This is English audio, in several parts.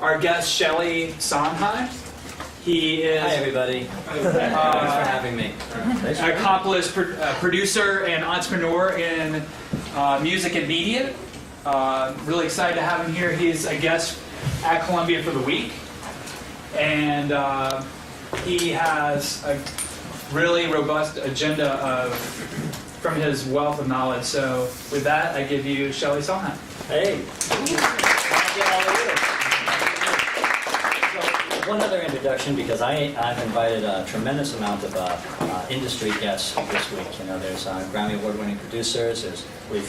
our guest, Shele Sondheim. He is Hi, everybody. Thanks for having me. an accomplished producer and entrepreneur in music and media. Really excited to have him here. He's a guest at Columbia for the week. And he has a really robust agenda from his wealth of knowledge. So with that, I give you Shele Sondheim. Hey. One other introduction, because I've invited a tremendous amount of industry guests this week. You know, there's Grammy Award-winning producers. We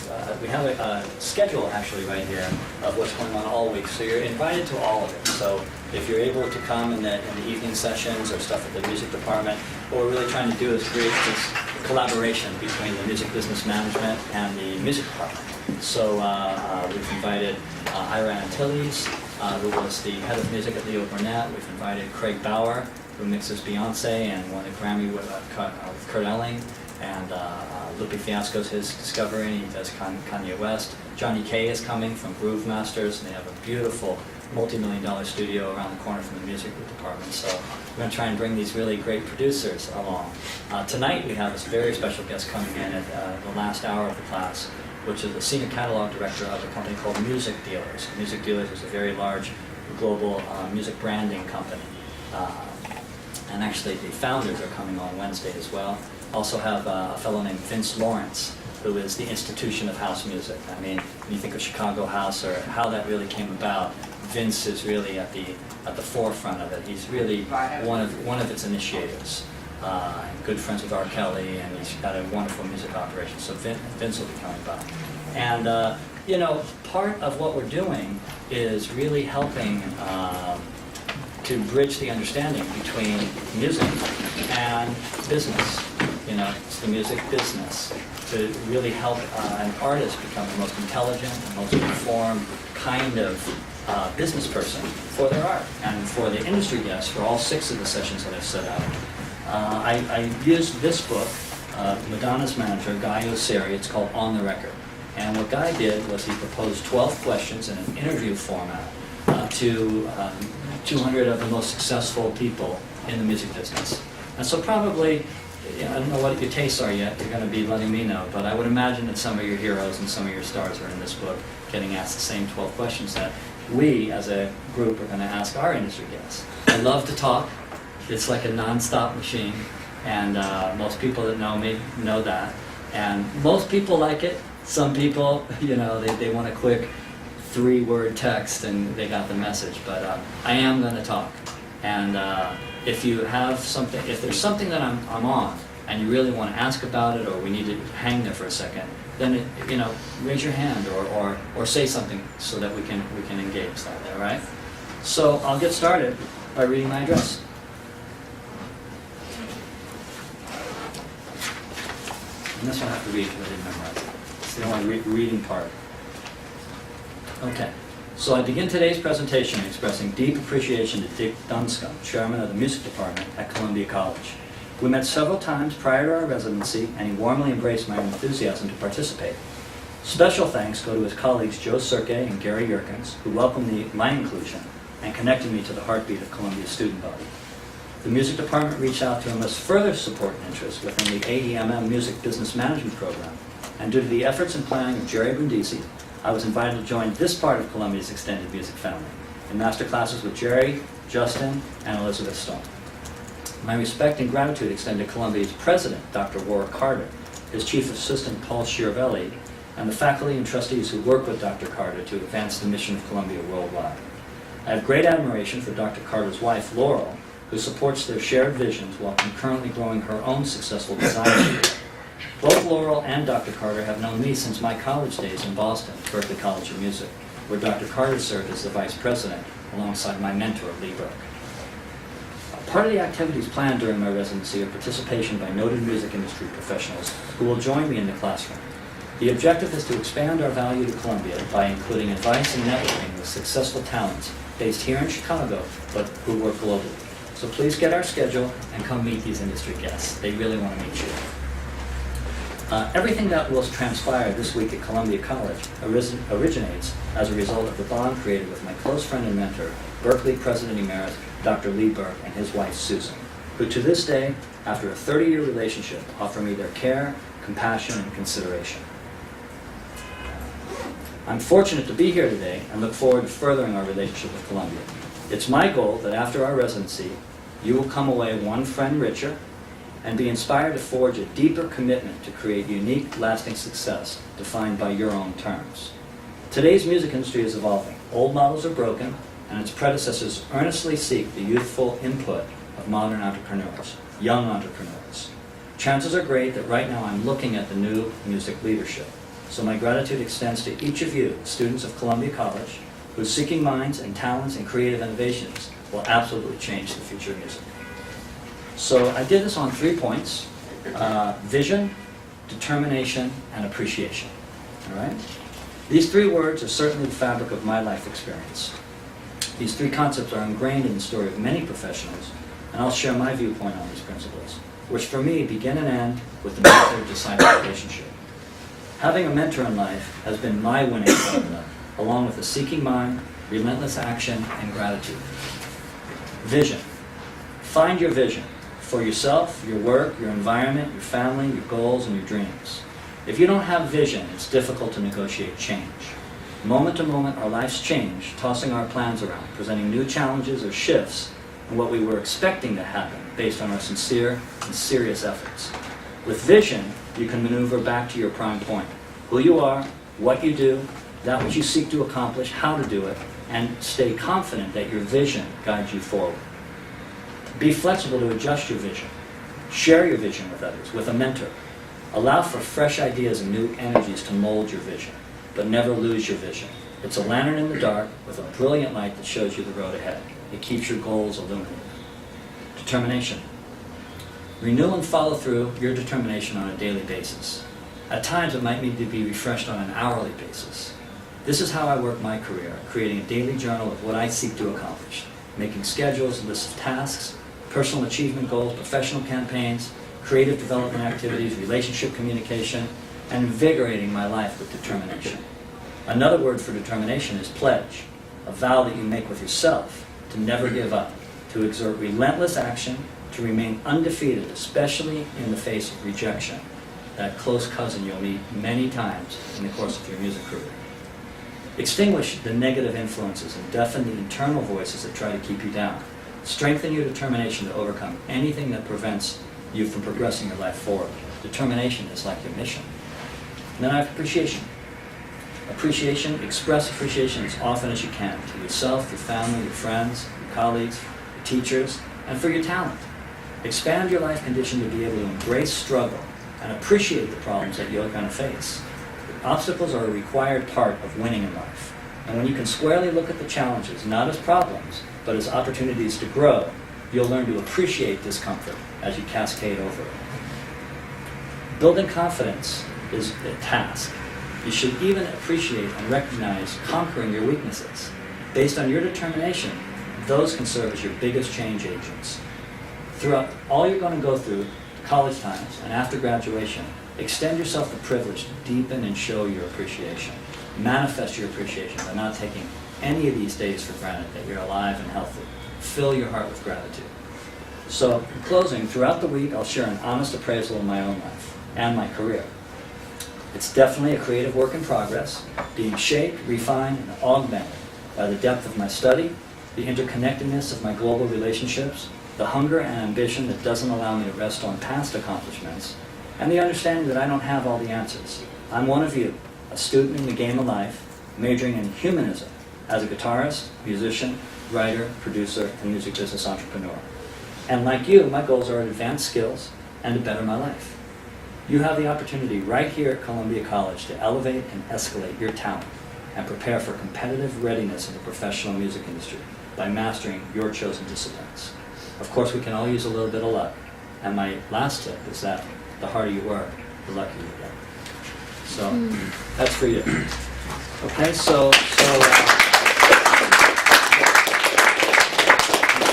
have a schedule actually right here of what's going on all week. So you're invited to all of it. So if you're able to come in the evening sessions or stuff at the music department, what we're really trying to do is create this collaboration between the music business management and the music department. So we've invited Ira Antilles, who was the head of music at Leo Burnett. We've invited Craig Bauer, who mixes Beyonce and won a Grammy with Kurt Elling. And Lupe Fiasco's his Discovery, he does Kanye West. Johnny Kay is coming from Groove Masters, and they have a beautiful multi-million-dollar studio around the corner from the music department. So we're going to try and bring these really great producers along. Tonight we have this very special guest coming in at the last hour of the class, which is the senior catalog director of a company called Music Dealers. Music Dealers is a very large global music branding company. And actually the founders are coming on Wednesday as well. Also have a fellow named Vince Lawrence, who is the institution of house music. I mean, when you think of Chicago House or how that really came about, Vince is really at the forefront of it. He's really one of its initiators. Good friends with R. Kelly, and he's got a wonderful music operation. So Vince will be coming by. And you know, part of what we're doing is really helping to bridge the understanding between music and business. You know, it's the music business to really help an artist become the most intelligent, the most informed kind of business person for their art. And for the industry guests, for all 6 of the sessions that I've set out, I used this book, Madonna's manager, Guy Osseri. It's called On the Record. And what Guy did was he proposed 12 questions in an interview format to 200 of the most successful people in the music business. And so probably, I don't know what your tastes are yet, you're going to be letting me know, but I would imagine that some of your heroes and some of your stars are in this book getting asked the same 12 questions that we as a group are going to ask our industry guests. I love to talk. It's like a non-stop machine, and most people that know me know that. And most people like it. Some people, you know, they want a quick 3-word text and they got the message. But I am going to talk. And if you have something, if there's something that I'm on, and you really want to ask about it, or we need to hang there for a second, then you know, raise your hand or say something so that we can engage that. All right. So I'll get started by reading my address. And this one I have to read because I didn't memorize it. It's the only reading part. Okay. So I begin today's presentation expressing deep appreciation to Dick Dunscombe, chairman of the music department at Columbia College. We met several times prior to our residency, and he warmly embraced my enthusiasm to participate. Special thanks go to his colleagues Joe Cirque and Gary Yerkins, who welcomed my inclusion and connected me to the heartbeat of Columbia's student body. The music department reached out to enlist further support and interest within the AEMM Music Business Management Program, and due to the efforts and planning of Jerry Brindisi, I was invited to join this part of Columbia's extended music family in master classes with Jerry, Justin, and Elizabeth Stone. My respect and gratitude extend to Columbia's president, Dr. Warwick Carter, his chief assistant, Paul Schiavelli, and the faculty and trustees who work with Dr. Carter to advance the mission of Columbia worldwide. I have great admiration for Dr. Carter's wife, Laurel, who supports their shared visions while concurrently growing her own successful design career. Both Laurel and Dr. Carter have known me since my college days in Boston, Berklee College of Music, where Dr. Carter served as the vice president alongside my mentor, Lee Burke. Part of the activities planned during my residency are participation by noted music industry professionals who will join me in the classroom. The objective is to expand our value to Columbia by including advice and networking with successful talents based here in Chicago, but who work globally. So please get our schedule and come meet these industry guests. They really want to meet you. Everything that will transpire this week at Columbia College originates as a result of the bond created with my close friend and mentor, Berkeley President Emeritus Dr. Lee Burke and his wife Susan, who to this day, after a 30-year relationship, offer me their care, compassion, and consideration. I'm fortunate to be here today and look forward to furthering our relationship with Columbia. It's my goal that after our residency, you will come away one friend richer and be inspired to forge a deeper commitment to create unique, lasting success defined by your own terms. Today's music industry is evolving. Old models are broken, and its predecessors earnestly seek the youthful input of modern entrepreneurs, young entrepreneurs. Chances are great that right now I'm looking at the new music leadership. So my gratitude extends to each of you, students of Columbia College, whose seeking minds and talents and creative innovations will absolutely change the future of music. So I did this on 3 points: vision, determination, and appreciation. All right? These 3 words are certainly the fabric of my life experience. These 3 concepts are ingrained in the story of many professionals, and I'll share my viewpoint on these principles, which for me begin and end with the mentor-disciple relationship. Having a mentor in life has been my winning formula, along with a seeking mind, relentless action, and gratitude. Vision. Find your vision for yourself, your work, your environment, your family, your goals, and your dreams. If you don't have vision, it's difficult to negotiate change. Moment to moment, our lives change, tossing our plans around, presenting new challenges or shifts in what we were expecting to happen based on our sincere and serious efforts. With vision, you can maneuver back to your prime point: who you are, what you do, that which you seek to accomplish, how to do it, and stay confident that your vision guides you forward. Be flexible to adjust your vision. Share your vision with others, with a mentor. Allow for fresh ideas and new energies to mold your vision, but never lose your vision. It's a lantern in the dark with a brilliant light that shows you the road ahead. It keeps your goals illuminated. Determination. Renew and follow through your determination on a daily basis. At times, it might need to be refreshed on an hourly basis. This is how I work my career, creating a daily journal of what I seek to accomplish, making schedules, lists of tasks, personal achievement goals, professional campaigns, creative development activities, relationship communication, and invigorating my life with determination. Another word for determination is pledge, a vow that you make with yourself to never give up, to exert relentless action, to remain undefeated, especially in the face of rejection, that close cousin you'll meet many times in the course of your music career. Extinguish the negative influences and deafen the internal voices that try to keep you down. Strengthen your determination to overcome anything that prevents you from progressing your life forward. Determination is like your mission. And then I have appreciation. Appreciation, express appreciation as often as you can to yourself, your family, your friends, your colleagues, your teachers, and for your talent. Expand your life condition to be able to embrace struggle and appreciate the problems that you're going to face. Obstacles are a required part of winning in life. And when you can squarely look at the challenges, not as problems, but as opportunities to grow, you'll learn to appreciate discomfort as you cascade over it. Building confidence is a task. You should even appreciate and recognize conquering your weaknesses. Based on your determination, those can serve as your biggest change agents. Throughout all you're going to go through, college times and after graduation, extend yourself the privilege to deepen and show your appreciation. Manifest your appreciation by not taking any of these days for granted that you're alive and healthy. Fill your heart with gratitude. So, in closing, throughout the week, I'll share an honest appraisal of my own life and my career. It's definitely a creative work in progress, being shaped, refined, and augmented by the depth of my study, the interconnectedness of my global relationships, the hunger and ambition that doesn't allow me to rest on past accomplishments, and the understanding that I don't have all the answers. I'm one of you, a student in the game of life, majoring in humanism as a guitarist, musician, writer, producer, and music business entrepreneur. And like you, my goals are to advance skills and to better my life. You have the opportunity right here at Columbia College to elevate and escalate your talent and prepare for competitive readiness in the professional music industry by mastering your chosen disciplines. Of course, we can all use a little bit of luck. And my last tip is that the harder you work, the luckier you get. So that's for you. Okay, so thank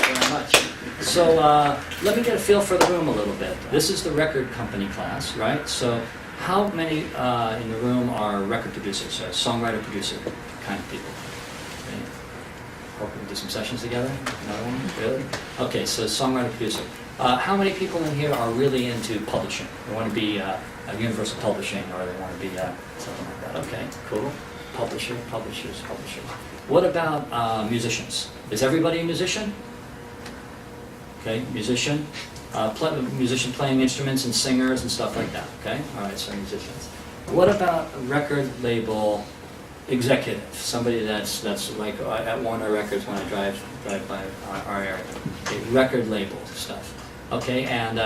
you very much. So let me get a feel for the room a little bit. This is the record company class, right? So how many in the room are record producers, songwriter, producer kind of people? Okay. Hope we can do some sessions together. Another one? Really? Okay, so songwriter, producer. How many people in here are really into publishing? They want to be universal publishing, or they want to be something like that. Okay, cool. Publishers. What about musicians? Is everybody a musician? Okay, musician. Musician playing instruments and singers and stuff like that. Okay, all right, so musicians. What about record label executive? Somebody that's like at Warner Records when I drive by our area. Okay, record label stuff. Okay, and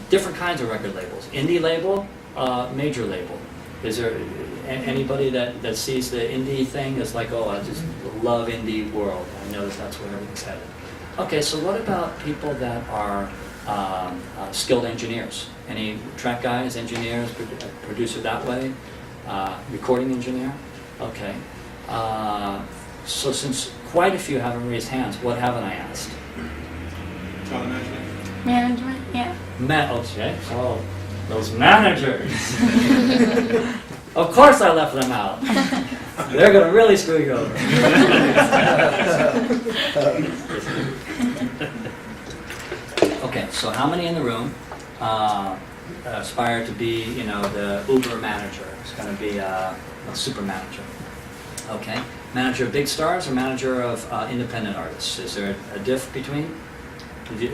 different kinds of record labels. Indie label, major label. Is there anybody that sees the indie thing as like, oh, I just love indie world. I know that's where everything's headed. Okay, so what about people that are skilled engineers? Any track guys, engineers, producer that way? Recording engineer? Okay. So since quite a few haven't raised hands, what haven't I asked? Talent management. Management, yeah. Okay, so those managers. Of course I left them out. They're going to really screw you over. Okay, so how many in the room aspire to be, the Uber manager? It's going to be a super manager. Okay, manager of big stars or manager of independent artists? Is there a diff between? Do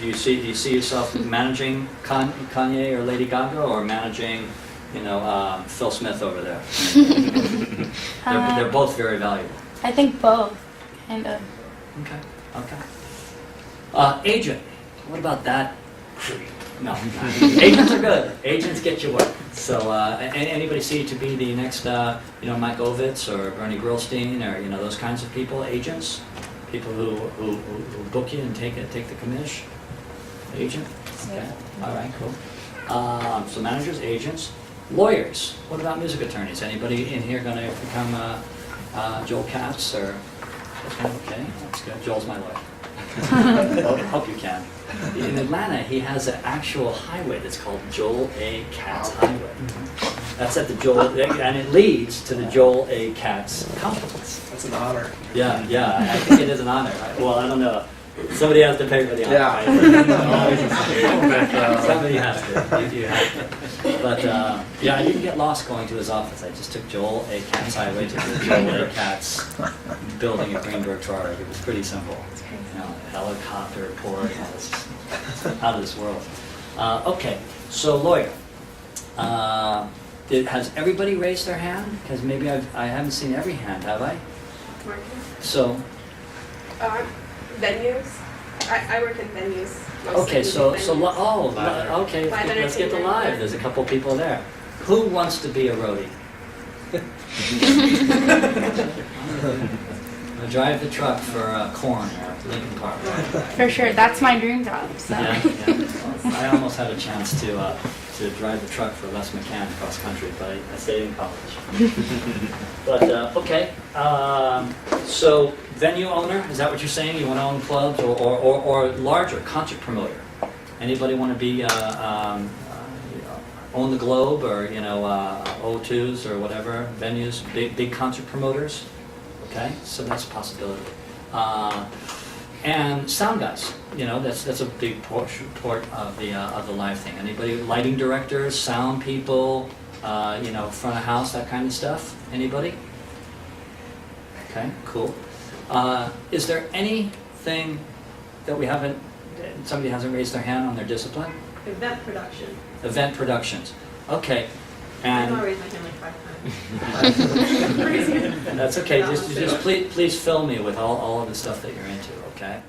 you see yourself managing Kanye or Lady Gaga, or managing, Phil Smith over there? They're both very valuable. I think both, kind of. Okay. Agent. What about that? No. Agents are good. Agents get you work. So anybody see it to be the next, Mike Ovitz or Bernie Grillstein or, those kinds of people, agents? People who book you and take the commish? Agent? Okay. All right, cool. So managers, agents. Lawyers. What about music attorneys? Anybody in here going to become Joel Katz or? Okay, that's good. Joel's my lawyer. Hope you can. In Atlanta, he has an actual highway that's called Joel A. Katz Highway. That's at the Joel, and it leads to the Joel A. Katz conference. That's an honor. Yeah, I think it is an honor. Well, I don't know. Somebody has to pay for the honor. Yeah. Right? Somebody has to. You have to. But I didn't get lost going to his office. I just took Joel A. Katz Highway to the Joel A. Katz building at Greenberg Traurig. It was pretty simple. Helicopter port, out of this world. Okay, so lawyer. Has everybody raised their hand? Because maybe I haven't seen every hand, have I? So. Venues. I work in venues. Okay, Venues. Okay. Live Let's get to entertainment. live. There's a couple people there. Who wants to be a roadie? Drive the truck for Korn or Linkin Park. For sure, that's my dream job. So. Yeah. I almost had a chance to drive the truck for Les McCann cross country, but I stayed in college. But okay, so venue owner, is that what you're saying? You want to own clubs or larger concert promoter? Anybody want to be own the Globe or O2s or whatever venues, big concert promoters? Okay, so that's a possibility. And sound guys, that's a big part of the live thing. Anybody, lighting directors, sound people, front of house, that kind of stuff. Anybody? Okay, cool. Is there anything that somebody hasn't raised their hand on their discipline? Event production. Event productions. Okay, I've and. already raised my hand like 5 times. That's okay. Just please fill me with all of the stuff that you're into, okay?